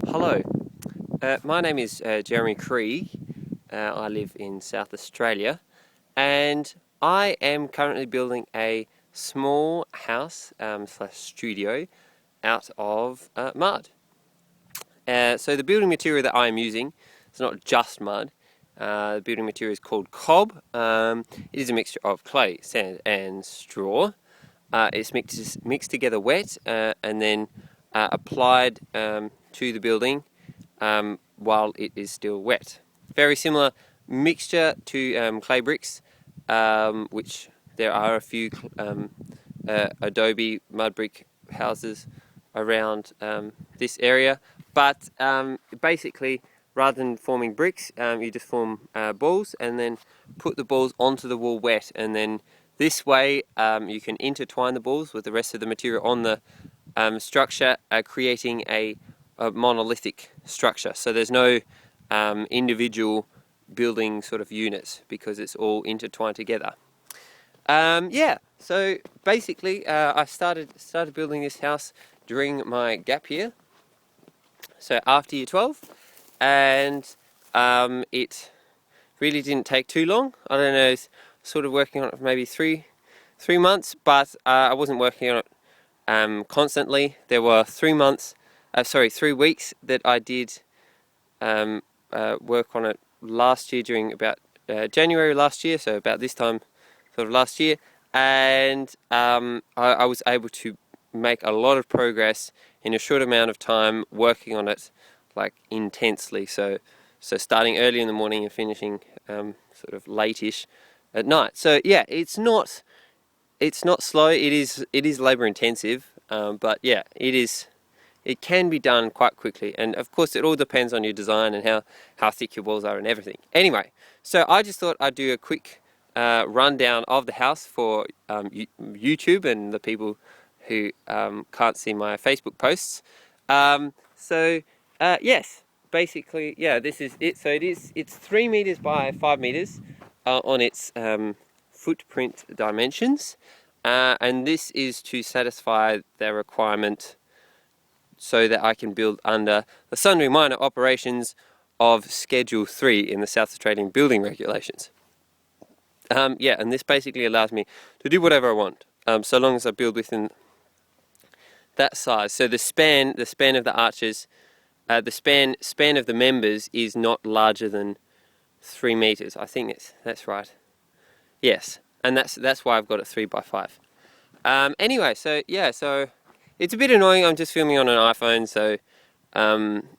Hello, my name is Jeremy Cree. I live in South Australia and I am currently building a small house slash studio out of mud. So the building material that I am using is not just mud. The building material is called Cobb. It is a mixture of clay, sand and straw. It's mixed together wet and then applied to the building while it is still wet. Very similar mixture to clay bricks, which there are a few adobe mud brick houses around this area, but basically rather than forming bricks, you just form balls and then put the balls onto the wall wet, and then this way you can intertwine the balls with the rest of the material on the structure, creating a monolithic structure. So there's no individual building sort of units because it's all intertwined together. Yeah, so basically I started building this house during my gap year, so after year 12, and it really didn't take too long. I don't know, sort of working on it for maybe three months, but I wasn't working on it constantly. There were 3 weeks that I did work on it last year during about January last year, so about this time sort of last year, and I was able to make a lot of progress in a short amount of time working on it like intensely, so starting early in the morning and finishing sort of late-ish at night. So yeah, it's not slow, it is labor intensive, but yeah, it can be done quite quickly, and of course it all depends on your design and how thick your walls are and everything. Anyway, so I just thought I'd do a quick rundown of the house for YouTube and the people who can't see my Facebook posts. Yes, basically, yeah, this is it. So it's 3 meters by 5 meters on its footprint dimensions, and this is to satisfy the requirement so that I can build under the sundry minor operations of Schedule 3 in the South Australian Building Regulations. Yeah, and this basically allows me to do whatever I want, so long as I build within that size. So the span of the arches, the span of the members is not larger than 3 meters. I think that's right. Yes, and that's why I've got it 3 by 5. Anyway, so yeah, so it's a bit annoying. I'm just filming on an iPhone, so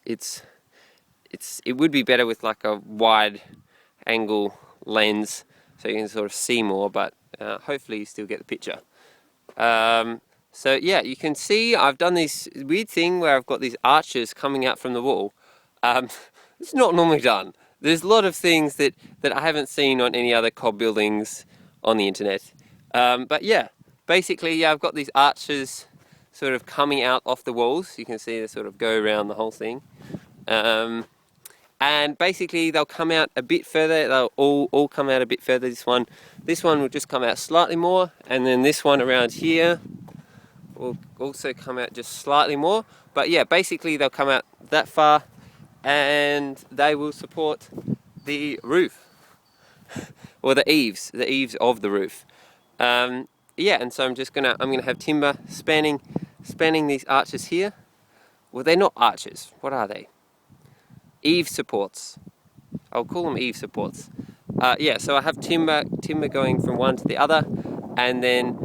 it would be better with like a wide angle lens so you can sort of see more, but hopefully you still get the picture. So yeah, you can see I've done this weird thing where I've got these arches coming out from the wall. It's not normally done. There's a lot of things that I haven't seen on any other Cobb buildings on the internet. But yeah, basically, yeah, I've got these arches sort of coming out off the walls. You can see they sort of go around the whole thing. And basically they'll come out a bit further. They'll all come out a bit further. This one will just come out slightly more, and then this one around here will also come out just slightly more. But yeah, basically they'll come out that far, and they will support the roof or the eaves of the roof. Yeah, and so I'm gonna have timber spanning these arches here. Well, they're not arches. What are they? Eave supports. I'll call them eave supports. Yeah, so I have timber going from one to the other, and then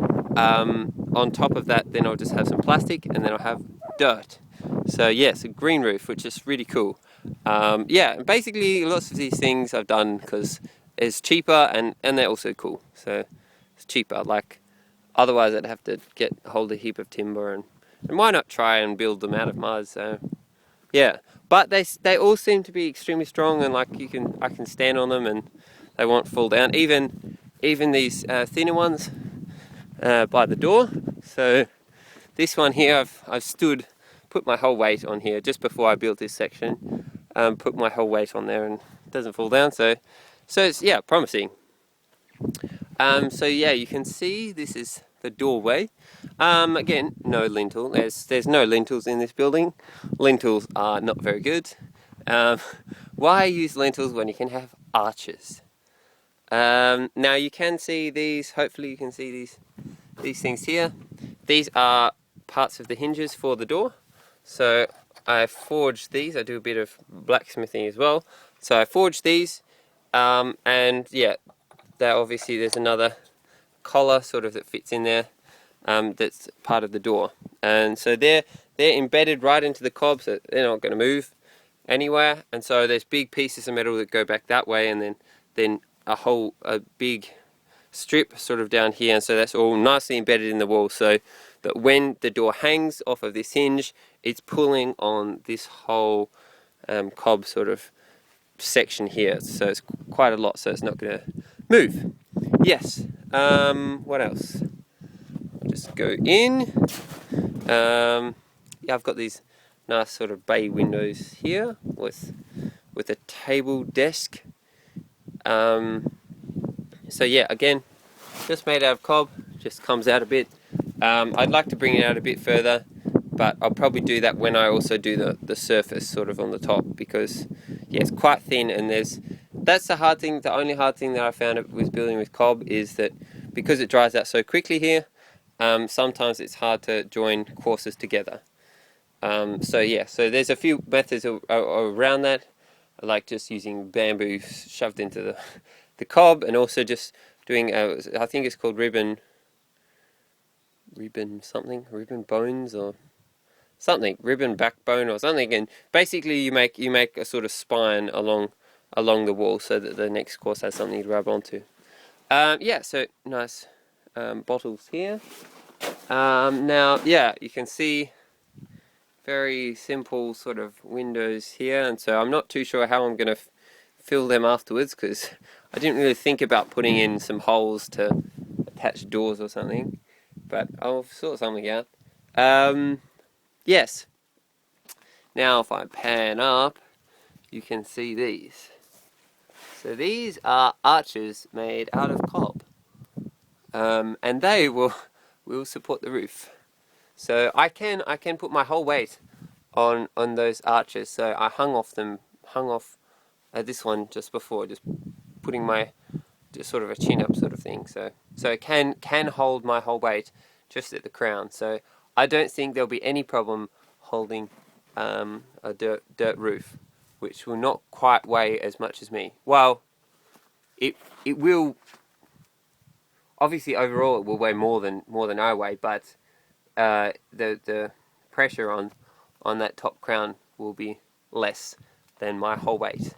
on top of that, then I'll just have some plastic, and then I'll have dirt. So yes, a green roof, which is really cool. Yeah, basically lots of these things I've done because it's cheaper, and they're also cool. So it's cheaper. Like otherwise, I'd have to get hold of a heap of timber, and why not try and build them out of mud? So yeah, but they all seem to be extremely strong, and like I can stand on them and they won't fall down. Even these thinner ones by the door. So this one here, I've put my whole weight on here just before I built this section. Put my whole weight on there and it doesn't fall down. So it's, yeah, promising. So yeah, you can see this is the doorway. Again, no lintel. There's no lintels in this building. Lintels are not very good. Why use lintels when you can have arches? Now you can see these. Hopefully you can see these things here. These are parts of the hinges for the door. So I forged these. I do a bit of blacksmithing as well. So I forged these, and yeah, obviously there's another collar sort of that fits in there. That's part of the door, and so they're embedded right into the cob, so they're not going to move anywhere. And so there's big pieces of metal that go back that way, and then a big strip sort of down here, and so that's all nicely embedded in the wall, so that when the door hangs off of this hinge, it's pulling on this whole cob sort of section here. So it's quite a lot, so it's not going to move. Yes. What else? I'll just go in. Yeah, I've got these nice sort of bay windows here with a table desk. So yeah, again, just made out of cob, just comes out a bit. I'd like to bring it out a bit further, but I'll probably do that when I also do the surface sort of on the top, because yeah, it's quite thin, and that's the hard thing. The only hard thing that I found with building with cob is that because it dries out so quickly here, sometimes it's hard to join courses together. So yeah, so there's a few methods around that, like just using bamboo shoved into the cob, and also just doing I think it's called ribbon bones or something, ribbon backbone or something, and basically you make a sort of spine along the wall so that the next course has something to rub onto. Yeah, so nice bottles here. Now yeah, you can see very simple sort of windows here, and so I'm not too sure how I'm going to fill them afterwards, because I didn't really think about putting in some holes to attach doors or something, but I'll sort something out. Yes. Now if I pan up, you can see these. So these are arches made out of cob, and they will support the roof. So I can put my whole weight on those arches. So I hung off this one just before, just putting just sort of a chin up sort of thing. So it can hold my whole weight just at the crown. So I don't think there'll be any problem holding a dirt roof, which will not quite weigh as much as me. Well, it will. Obviously, overall, it will weigh more than I weigh, but the pressure on that top crown will be less than my whole weight.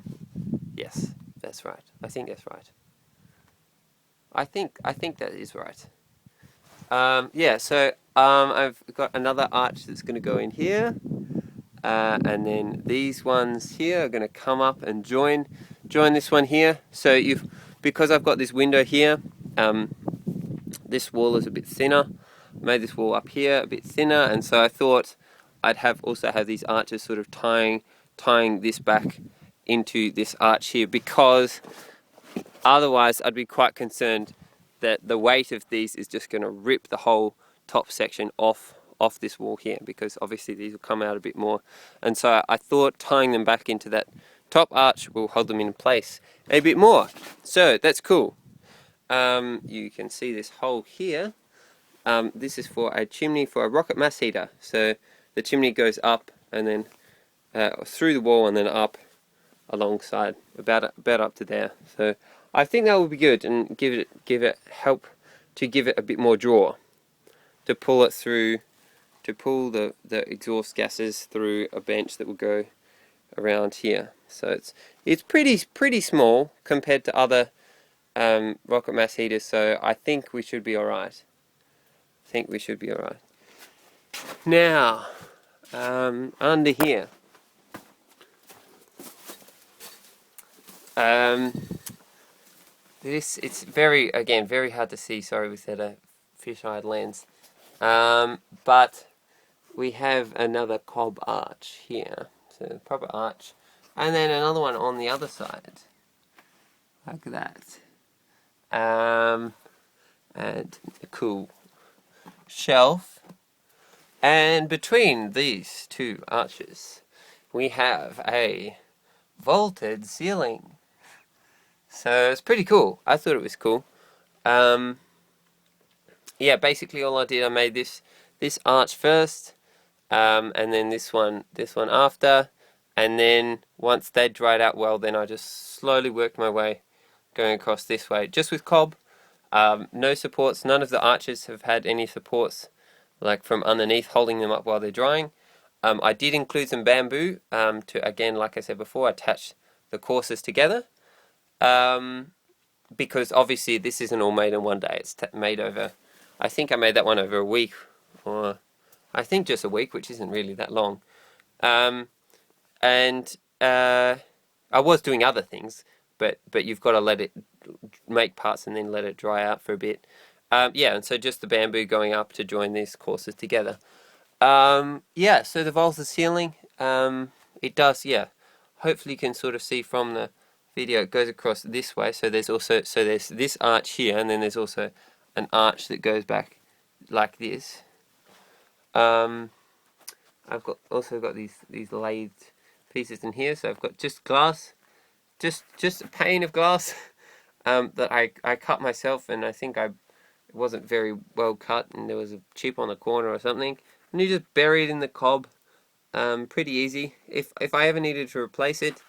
Yes, that's right. I think that's right. I think that is right. Yeah, so I've got another arch that's going to go in here, and then these ones here are going to come up and join this one here. So because I've got this window here, this wall is a bit thinner. I made this wall up here a bit thinner, and so I thought I'd also have these arches sort of tying this back into this arch here, because otherwise I'd be quite concerned that the weight of these is just going to rip the whole top section off this wall here, because obviously these will come out a bit more, and so I thought tying them back into that top arch will hold them in place a bit more. So that's cool. You can see this hole here. This is for a chimney for a rocket mass heater. So the chimney goes up and then through the wall and then up alongside, about up to there. So I think that will be good, and help to give it a bit more draw, to pull it through, to pull the exhaust gases through a bench that will go around here. So it's pretty small compared to other rocket mass heaters. So I think we should be alright. Now, under here, it's very hard to see, sorry, with that fish-eyed lens, but we have another cob arch here, so a proper arch, and then another one on the other side, like that, and a cool shelf, and between these two arches we have a vaulted ceiling. So it's pretty cool. I thought it was cool. Yeah, basically all I did, I made this arch first, and then this one after, and then once they dried out well, then I just slowly worked my way going across this way, just with Cobb. No supports. None of the arches have had any supports, like from underneath, holding them up while they're drying. I did include some bamboo to, again, like I said before, attach the courses together. Because obviously this isn't all made in one day. It's made over, I think I made that one over a week, or I think just a week, which isn't really that long. And I was doing other things, but you've got to let it make parts and then let it dry out for a bit. Yeah, and so just the bamboo going up to join these courses together. Yeah, so the vaulted ceiling, it does, yeah. Hopefully you can sort of see from the video, it goes across this way. So there's this arch here, and then there's also an arch that goes back like this. I've also got these lathed pieces in here, so I've got just glass, just a pane of glass that I cut myself, and I think it wasn't very well cut, and there was a chip on the corner or something, and you just bury it in the Cobb. Pretty easy. If I ever needed to replace it,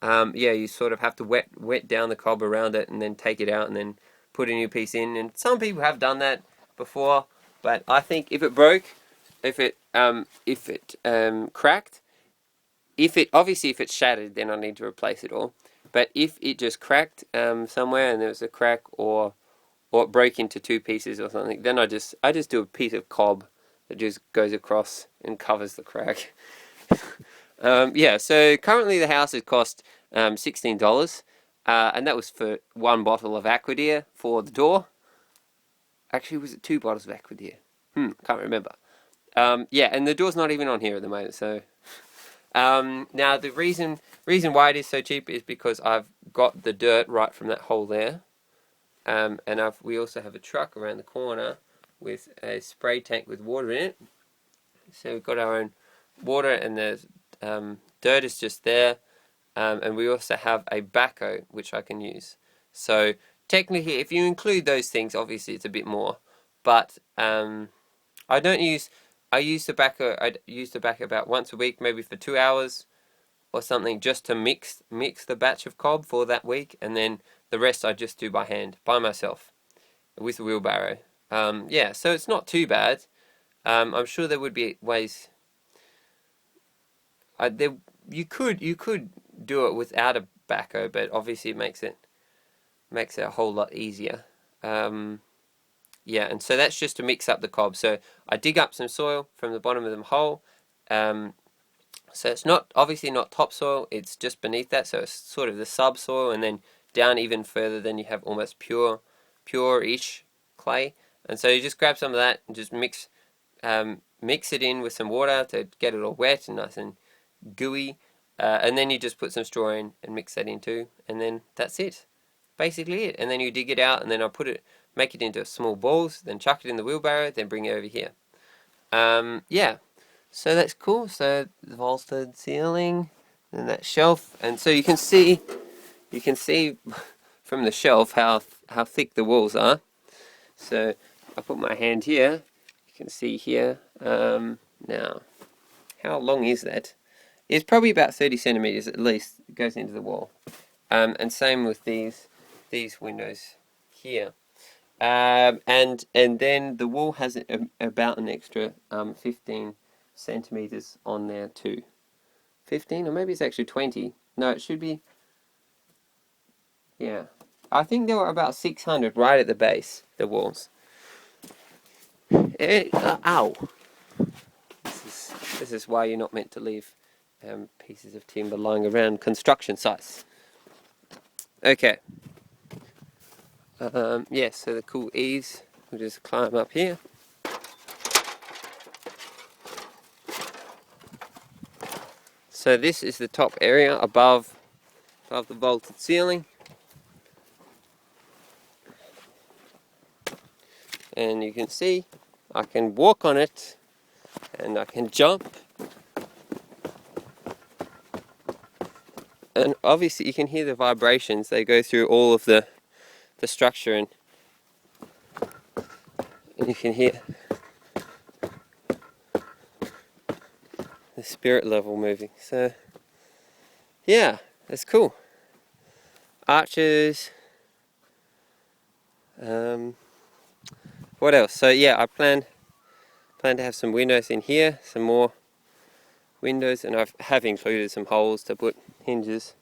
yeah, you sort of have to wet down the Cobb around it and then take it out and then put a new piece in. And some people have done that before, but I think if it broke, if it cracked, if it's shattered, then I need to replace it all. But if it just cracked somewhere and there was a crack, or it broke into two pieces or something, then I just do a piece of Cobb that just goes across and covers the crack. Yeah, so currently the house has cost $16, and that was for one bottle of Aquadeer for the door. Actually, was it 2 bottles of Aquadeer? Can't remember. Yeah, and the door's not even on here at the moment. So now the reason why it is so cheap is because I've got the dirt right from that hole there, and we also have a truck around the corner with a spray tank with water in it. So we've got our own water, and there's dirt is just there, and we also have a backhoe which I can use. So technically, if you include those things, obviously it's a bit more. But I use the backhoe. I use the backhoe about once a week, maybe for 2 hours or something, just to mix the batch of Cobb for that week, and then the rest I just do by hand, by myself, with a wheelbarrow. Yeah, so it's not too bad. I'm sure there would be ways. You could do it without a backhoe, but obviously it makes it a whole lot easier. Yeah, and so that's just to mix up the Cobb. So I dig up some soil from the bottom of the hole. So it's obviously not topsoil, it's just beneath that, so it's sort of the subsoil, and then down even further, then you have almost pure-ish clay. And so you just grab some of that and just mix it in with some water to get it all wet and nice and gooey, and then you just put some straw in and mix that in too, and then that's it, basically it. And then you dig it out, and then make it into small balls, then chuck it in the wheelbarrow, then bring it over here. Yeah, so that's cool. So the vaulted ceiling and that shelf, and so you can see from the shelf how thick the walls are. So I put my hand here, you can see here. Now, how long is that? It's probably about 30 centimeters at least. It goes into the wall, and same with these windows here. And then the wall has about an extra 15 centimeters on there too. 15, or maybe it's actually 20. No, it should be. Yeah, I think there were about 600 right at the base, the walls. Ow! This is why you're not meant to leave pieces of timber lying around construction sites. Okay. Yeah, so the cool eaves, we'll just climb up here. So this is the top area above the vaulted ceiling. And you can see I can walk on it and I can jump. And obviously you can hear the vibrations, they go through all of the structure, and you can hear the spirit level moving. So yeah, that's cool. Arches. What else? So yeah, I plan to have some windows in here, some more windows, and I have included some holes to put hinges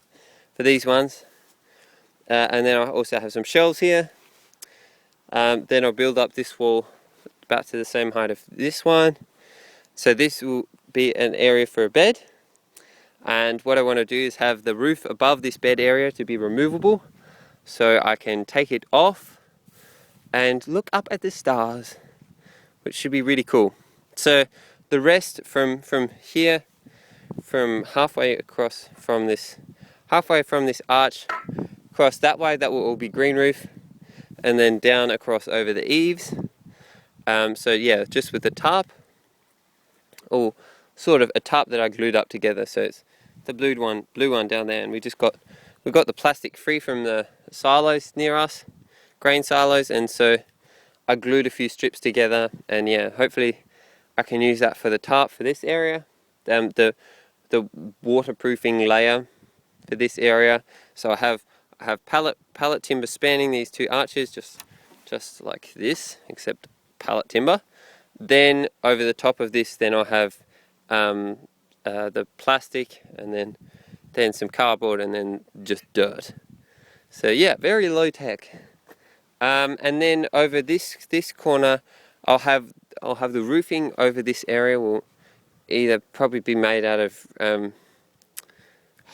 for these ones. And then I also have some shelves here. Then I'll build up this wall about to the same height of this one. So this will be an area for a bed. And what I want to do is have the roof above this bed area to be removable, so I can take it off and look up at the stars, which should be really cool. So the rest from here, from halfway across from this arch across that way, that will all be green roof, and then down across over the eaves. So yeah, just with the tarp, or sort of a tarp that I glued up together. So it's the blue one down there, and we got the plastic free from the silos near us, grain silos, and so I glued a few strips together, and yeah, hopefully I can use that for the tarp for this area, the waterproofing layer for this area. So I have pallet timber spanning these two arches, just like this, except pallet timber. Then over the top of this, then I'll have the plastic, and then some cardboard, and then just dirt. So yeah, very low tech. And then over this corner, I'll have the roofing over this area will either probably be made out of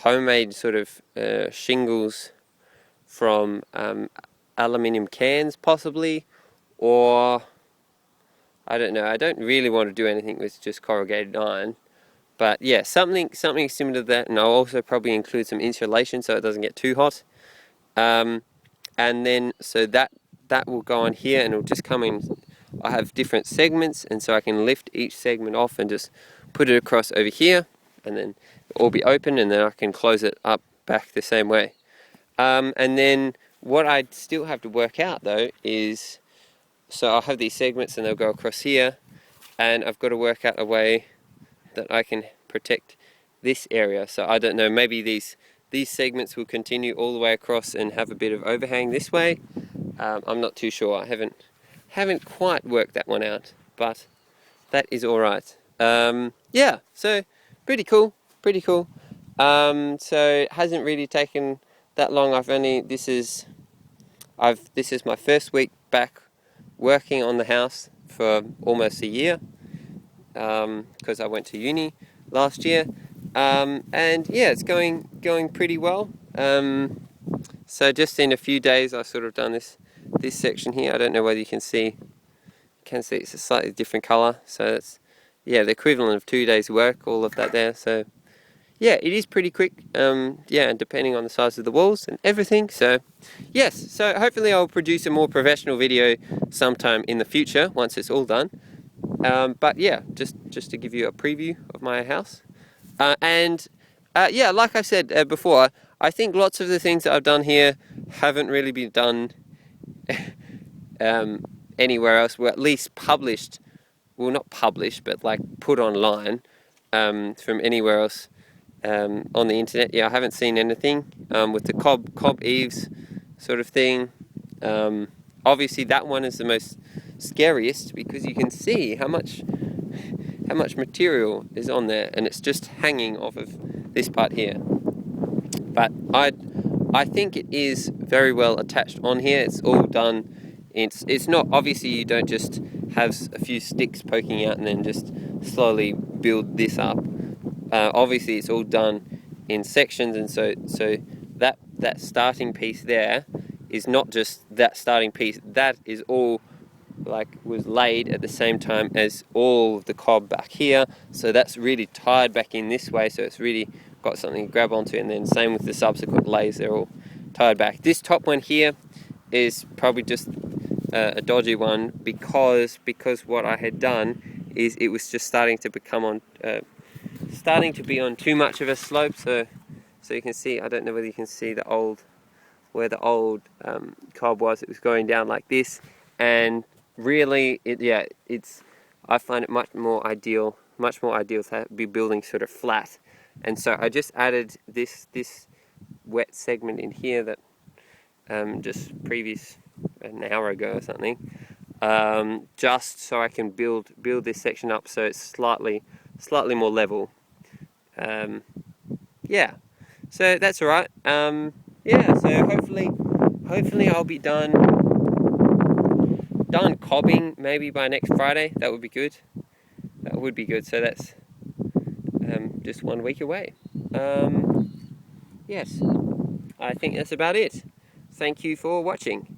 homemade sort of shingles from aluminium cans possibly, or I don't know. I don't really want to do anything with just corrugated iron, but yeah, something similar to that. And I'll also probably include some insulation so it doesn't get too hot. And then so that will go on here, and it'll just come in. I have different segments, and so I can lift each segment off and just put it across over here, and then it'll all be open, and then I can close it up back the same way. And then what I still have to work out though is, so I'll have these segments and they'll go across here, and I've got to work out a way that I can protect this area. So I don't know, maybe these segments will continue all the way across and have a bit of overhang this way. I'm not too sure. I haven't quite worked that one out, but that is all right. Yeah, so pretty cool. So it hasn't really taken that long. This is my first week back working on the house for almost a year, because I went to uni last year, and yeah, it's going pretty well. So just in a few days I sort of done this section here. I don't know whether you can see it's a slightly different color, so it's the equivalent of 2 days work, all of that there. So yeah, it is pretty quick, and depending on the size of the walls and everything. So yes, so hopefully I'll produce a more professional video sometime in the future once it's all done. But yeah, just to give you a preview of my house. Yeah, like I said before, I think lots of the things that I've done here haven't really been done anywhere else, well, at least published, well, not published, but like put online from anywhere else on the internet. Yeah, I haven't seen anything with the Cobb eaves sort of thing. Obviously that one is the most scariest, because you can see how much material is on there, and it's just hanging off of this part here. But I think it is very well attached on here. It's all done. It's not, obviously you don't just have a few sticks poking out and then just slowly build this up. Obviously it's all done in sections, and so that starting piece there is not just that starting piece. That is all was laid at the same time as all of the cob back here. So that's really tied back in this way. So it's really got something to grab onto, and then same with the subsequent lays. They're all tied back. This top one here is probably just a dodgy one because what I had done is it was just starting to become on starting to be on too much of a slope. So you can see, I don't know whether you can see the old where the old cob was. It was going down like this, and really it's I find it much more ideal to be building sort of flat. And so I just added this wet segment in here that just previous an hour ago or something, just so I can build this section up so it's slightly more level. Yeah, so that's all right. Yeah, so hopefully I'll be done cobbing maybe by next Friday. That would be good. So that's just 1 week away. Yes, I think that's about it. Thank you for watching.